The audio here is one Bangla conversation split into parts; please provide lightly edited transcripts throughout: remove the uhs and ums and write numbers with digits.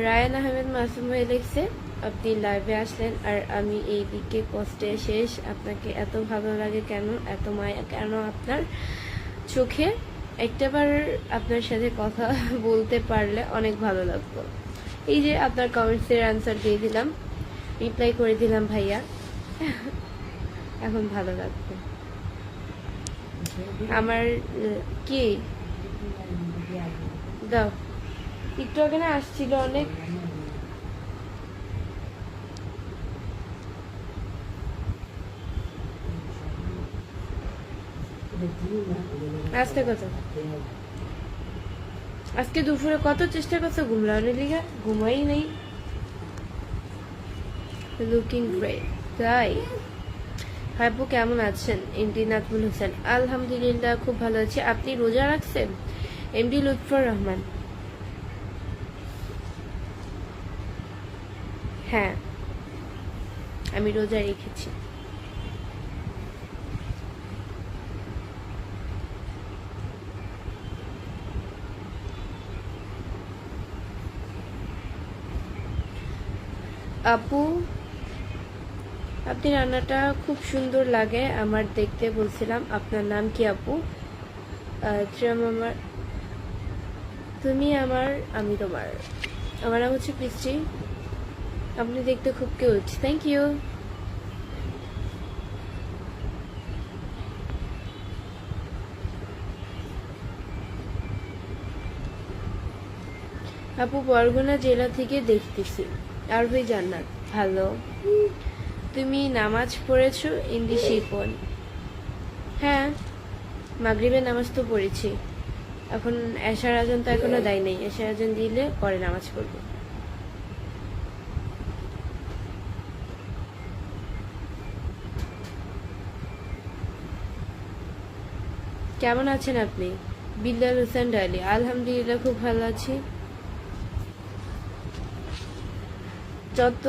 রায়ান আহমেদ মাসুম ভাই লিখছে, আপনি লাইভে আসলেন আর আমি এই দিকে কষ্টে শেষ। আপনাকে এত ভালো লাগে কেন, এত মায়া কেন আপনার চোখে? একটাবার আপনার সাথে কথা বলতে পারলে অনেক ভালো লাগতো। এই যে আপনার কমেন্টসের আনসার দিয়ে দিলাম, রিপ্লাই করে দিলাম ভাইয়া, এখন ভালো লাগবে আমার। কি দাও, একটু আগে না আসছিল অনেক। আজকে কথা, আজকে দুপুরে কত চেষ্টা করছো ঘুমলানোর লিগা, ঘুমাই নেই। লুকিং গ্রেট, তাই? আপু কেমন আছেন? এমডি নাজমুল হোসেন, আলহামদুলিল্লাহ খুব ভালো আছি। আপনি রোজা রাখছেন? এমডি লুৎফর রহমান, হ্যাঁ আমি রোজা রেখেছি। আপু আপনি রান্নাটা খুব সুন্দর লাগে আমার দেখতে। বলছিলাম আপনার নাম কি আপু? আমার, তুমি আমার, আমি তোমার। আমার নাম হচ্ছে পৃষ্টি। আপনি দেখতে খুব কিউট, থ্যাংক ইউ। আপু বরগুনা জেলা থেকে দেখতেছি। আরবি জান্নাত, ভালো। তুমি নামাজ পড়েছো? ইন্দি শিপন, হ্যাঁ মাগরিবের নামাজ তো পড়েছি। এখন এশার আজান তো এখনো দেয় নাই, এশার আজান দিলে পরে নামাজ পড়বো। কেমন আছেন আপনি? বিল্লাল হোসেন ডালি, আলহামদুলিল্লাহ খুব ভালো আছি। যত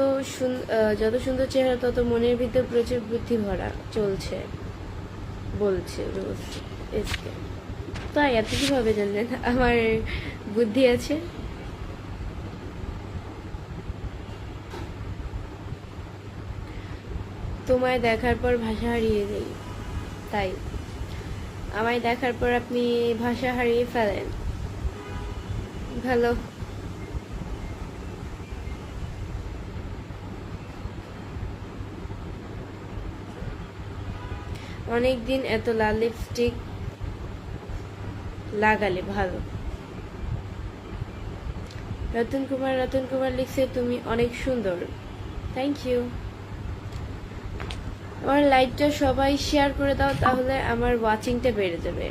সুন্দর চেহারা তত মনের ভিতর প্রচুর বুদ্ধি ভরা চলছে বলছে রোজ এসকে। তাই এত কিভাবে জানলেন আমার বুদ্ধি আছে? তোমায় দেখার পর ভাষা হারিয়ে যাই, তাই? আমায় দেখার পর আপনি ভাষা হারিয়ে ফেলেন, ভালো। অনেকদিন এত লাল লিপস্টিক লাগালে, ভালো। রতন কুমার লিখছে, তুমি অনেক সুন্দর, থ্যাংক ইউ। আমার লাইভটা সবাই শেয়ার করে দাও, তাহলে আমার ওয়াচিংটা বেড়ে যাবে।